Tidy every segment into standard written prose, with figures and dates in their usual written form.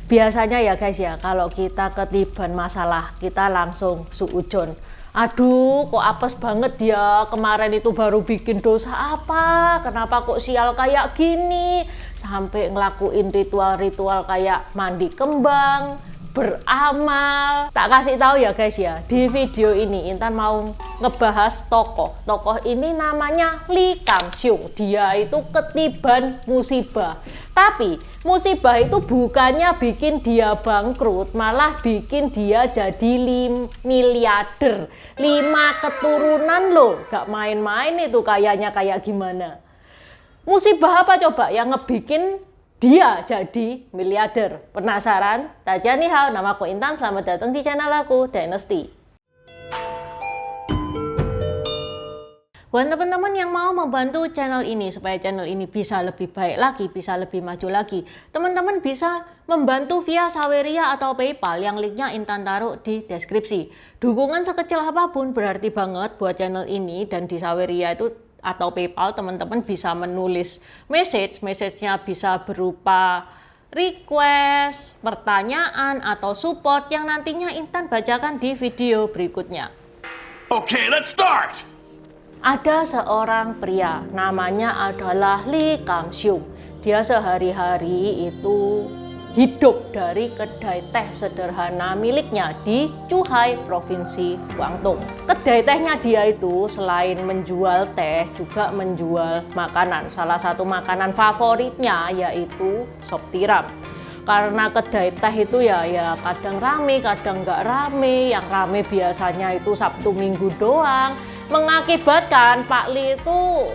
Biasanya ya guys ya, kalau kita ketiban masalah, kita langsung suujon. Aduh, kok apes banget dia, kemarin itu baru bikin dosa apa, kenapa kok sial kayak gini, sampai ngelakuin ritual-ritual kayak mandi kembang, beramal. Tak kasih tahu ya guys ya, di video ini Intan mau ngebahas tokoh ini namanya Lee Kang Seung. Dia itu ketiban musibah, tapi musibah itu bukannya bikin dia bangkrut, malah bikin dia jadi miliarder, 5 keturunan loh, gak main-main itu kayaknya kayak gimana. Musibah apa coba yang ngebikin dia jadi miliarder? Penasaran? Taja nih hao, nama aku Intan, selamat datang di channel aku Dynasty. Buat teman-teman yang mau membantu channel ini supaya channel ini bisa lebih baik lagi, bisa lebih maju lagi, teman-teman bisa membantu via Saweria atau PayPal yang linknya Intan taruh di deskripsi. Dukungan sekecil apapun berarti banget buat channel ini, dan di Saweria itu atau PayPal teman-teman bisa menulis message-nya bisa berupa request, pertanyaan, atau support yang nantinya Intan bacakan di video berikutnya. Okay, let's start! Ada seorang pria, namanya adalah Lee Kang Seung. Dia sehari-hari itu hidup dari kedai teh sederhana miliknya di Zhuhai, Provinsi Guangdong. Kedai tehnya dia itu selain menjual teh, juga menjual makanan. Salah satu makanan favoritnya yaitu sop tiram. Karena kedai teh itu ya kadang rame, kadang nggak rame. Yang rame biasanya itu Sabtu Minggu doang. Mengakibatkan Pak Lee itu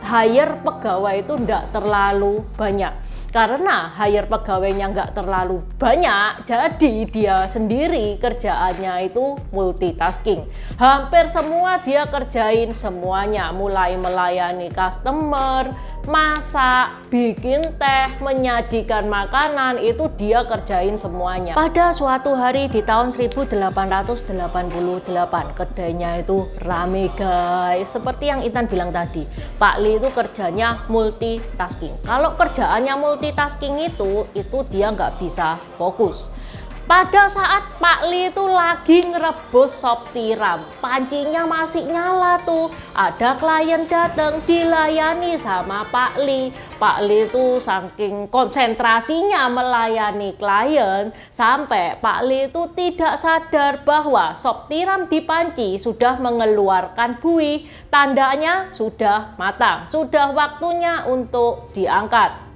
hire pegawai itu nggak terlalu banyak. Karena hire pegawainya nggak terlalu banyak, jadi dia sendiri kerjaannya itu multitasking. Hampir semua dia kerjain semuanya, mulai melayani customer, masak, bikin teh, menyajikan makanan, itu dia kerjain semuanya. Pada suatu hari di tahun 1888, kedainya itu rame guys. Seperti yang Intan bilang tadi, Pak Lee itu kerjanya multitasking. Kalau kerjaannya multitasking itu dia nggak bisa fokus. Pada saat Pak Lee itu lagi ngerebus sop tiram, pancinya masih nyala tuh. Ada klien datang, dilayani sama Pak Lee. Pak Lee itu saking konsentrasinya melayani klien, sampai Pak Lee itu tidak sadar bahwa sop tiram di panci sudah mengeluarkan buih. Tandanya sudah matang, sudah waktunya untuk diangkat.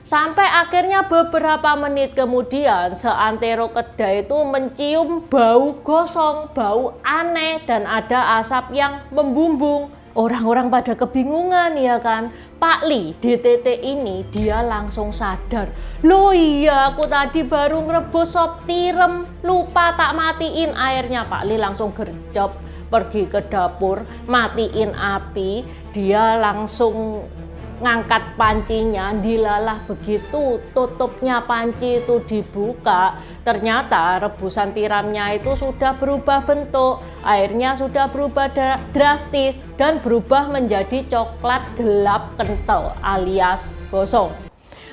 Sampai akhirnya beberapa menit kemudian seantero kedai itu mencium bau gosong, bau aneh, dan ada asap yang membumbung. Orang-orang pada kebingungan ya kan. Pak Lee DTT ini dia langsung sadar. Loh iya, aku tadi baru ngerebus sop tiram, lupa tak matiin airnya. Pak Lee langsung gercep pergi ke dapur, matiin api. Dia langsung ngangkat pancinya, dilalah begitu tutupnya panci itu dibuka, ternyata rebusan tiramnya itu sudah berubah bentuk, airnya sudah berubah drastis dan berubah menjadi coklat gelap kental alias gosong.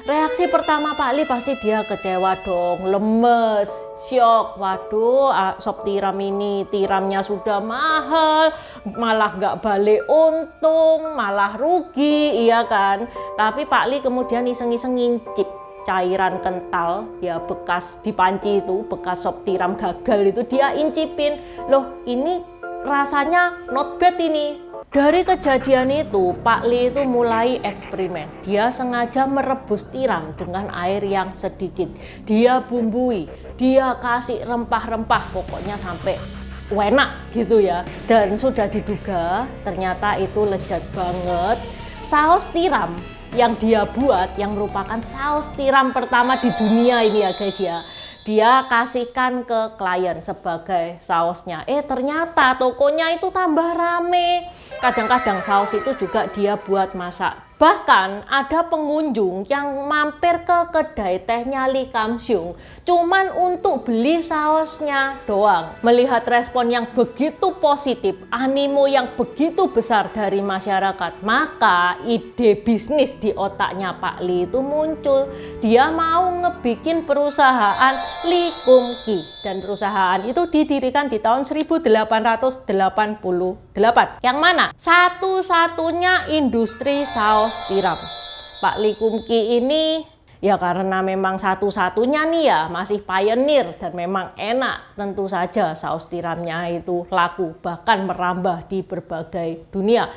Reaksi pertama Pak Lee pasti dia kecewa dong, lemes, syok. Waduh, sop tiram ini tiramnya sudah mahal, malah nggak balik untung, malah rugi, iya kan? Tapi Pak Lee kemudian iseng-iseng ngincip cairan kental ya bekas di panci itu, bekas sop tiram gagal itu dia incipin. Loh, ini rasanya not bad ini. Dari kejadian itu, Pak Lee itu mulai eksperimen. Dia sengaja merebus tiram dengan air yang sedikit. Dia bumbui, dia kasih rempah-rempah, pokoknya sampai enak gitu ya. Dan sudah diduga, ternyata itu lezat banget. Saus tiram yang dia buat, yang merupakan saus tiram pertama di dunia ini ya guys ya, dia kasihkan ke klien sebagai sausnya. Ternyata tokonya itu tambah rame. Kadang-kadang saus itu juga dia buat masak Bahkan ada pengunjung yang mampir ke kedai tehnya Lee Kam-sung cuman untuk beli sausnya doang. Melihat respon yang begitu positif, animo yang begitu besar dari masyarakat, maka ide bisnis di otaknya Pak Lee itu muncul. Dia mau ngebikin perusahaan Lee Kum-ki, dan perusahaan itu didirikan di tahun 1888. Yang mana satu-satunya industri saus tiram. Pak Lee Kum-ki ini ya karena memang satu-satunya nih ya, masih pioneer dan memang enak, tentu saja saus tiramnya itu laku, bahkan merambah di berbagai dunia.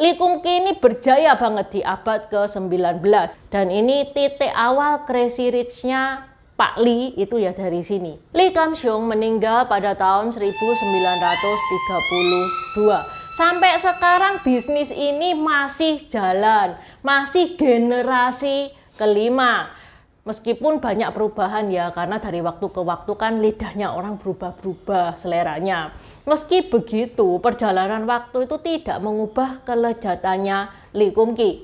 Lee Kum-ki ini berjaya banget di abad ke-19, dan ini titik awal Crazy Rich-nya Pak Lee itu ya dari sini. Lee Kam-sung meninggal pada tahun 1932. Sampai sekarang bisnis ini masih jalan, masih generasi kelima. Meskipun banyak perubahan ya, karena dari waktu ke waktu kan lidahnya orang berubah-berubah seleranya. Meski begitu, perjalanan waktu itu tidak mengubah kelezatannya Lee Kum-ki.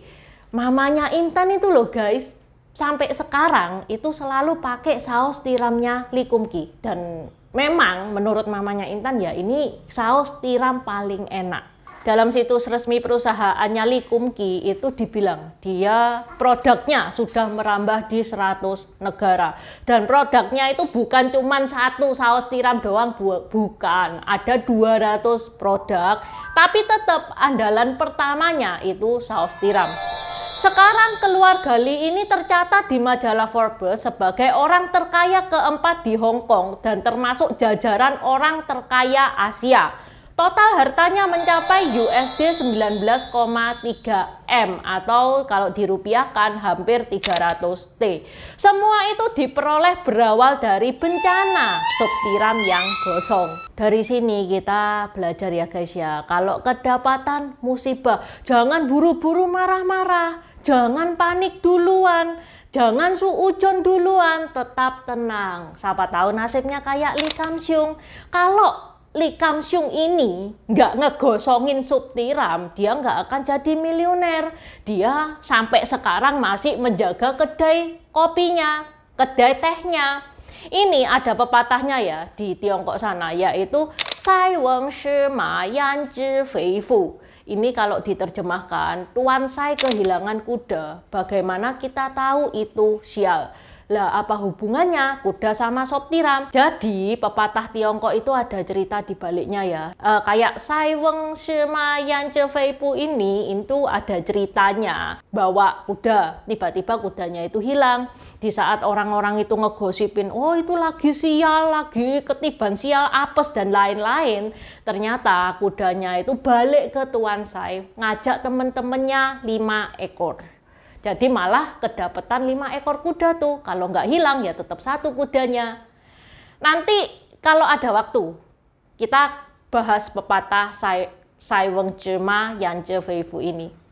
Mamanya Intan itu loh guys, sampai sekarang itu selalu pakai saus tiramnya Lee Kum-ki. Dan memang menurut mamanya Intan ya ini saus tiram paling enak. Dalam situs resmi perusahaannya Lee Kum-ki itu dibilang dia produknya sudah merambah di 100 negara. Dan produknya itu bukan cuma satu saus tiram doang, bukan. Ada 200 produk, tapi tetap andalan pertamanya itu saus tiram. Sekarang keluarga Lee ini tercatat di majalah Forbes sebagai orang terkaya keempat di Hong Kong dan termasuk jajaran orang terkaya Asia. Total hartanya mencapai USD 19,3 M atau kalau dirupiahkan hampir 300 T. Semua itu diperoleh berawal dari bencana sup tiram yang gosong. Dari sini kita belajar ya guys ya, kalau kedapatan musibah jangan buru-buru marah-marah, jangan panik duluan, jangan suujon duluan, tetap tenang. Siapa tahu nasibnya kayak Lee Kam-sung. Kalau Lee Kam-sung ini nggak ngegosongin sup tiram, dia nggak akan jadi miliuner. Dia sampai sekarang masih menjaga kedai kopinya, kedai tehnya. Ini ada pepatahnya ya di Tiongkok sana, yaitu Sai Weng Shi Ma Yan Zhi Fei Fu. Ini kalau diterjemahkan, Tuan Sai kehilangan kuda, bagaimana kita tahu itu sial. Lah apa hubungannya kuda sama sop tiram? Jadi pepatah Tiongkok itu ada cerita di baliknya ya. Kayak Sai Weng Shi Ma Yan Zhi Fei Fu ini itu ada ceritanya, bawa kuda, tiba-tiba kudanya itu hilang. Di saat orang-orang itu ngegosipin, oh itu lagi sial, lagi ketiban sial, apes dan lain-lain. Ternyata kudanya itu balik ke Tuan Sai, ngajak temen-temennya 5 ekor. Jadi malah kedapetan 5 ekor kuda tuh. Kalau nggak hilang ya tetap satu kudanya. Nanti kalau ada waktu kita bahas pepatah Sai Weng Shi Ma Yan Zhi Fei Fu ini.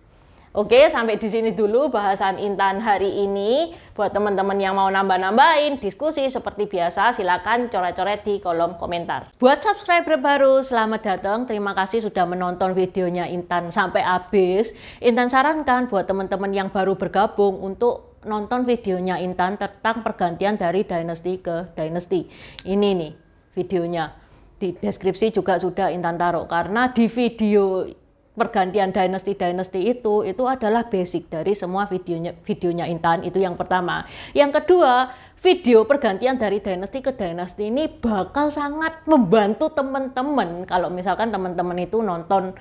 Oke, sampai di sini dulu bahasan Intan hari ini. Buat teman-teman yang mau nambah-nambahin diskusi seperti biasa, silakan coret-coret di kolom komentar. Buat subscriber baru, selamat datang. Terima kasih sudah menonton videonya Intan sampai habis. Intan sarankan buat teman-teman yang baru bergabung untuk nonton videonya Intan tentang pergantian dari dynasty ke dynasty. Ini nih videonya. Di deskripsi juga sudah Intan taruh, karena di video pergantian dynasty itu adalah basic dari semua videonya Intan. Itu yang pertama. Yang kedua, video pergantian dari dynasty ke dynasty ini bakal sangat membantu teman-teman kalau misalkan teman-teman itu nonton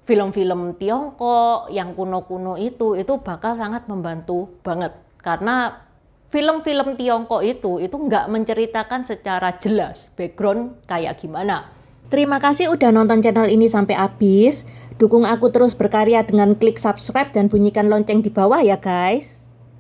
film-film Tiongkok yang kuno-kuno itu bakal sangat membantu banget, karena film-film Tiongkok itu nggak menceritakan secara jelas background kayak gimana. Terima kasih udah nonton channel ini sampai habis. Dukung aku terus berkarya dengan klik subscribe dan bunyikan lonceng di bawah ya guys.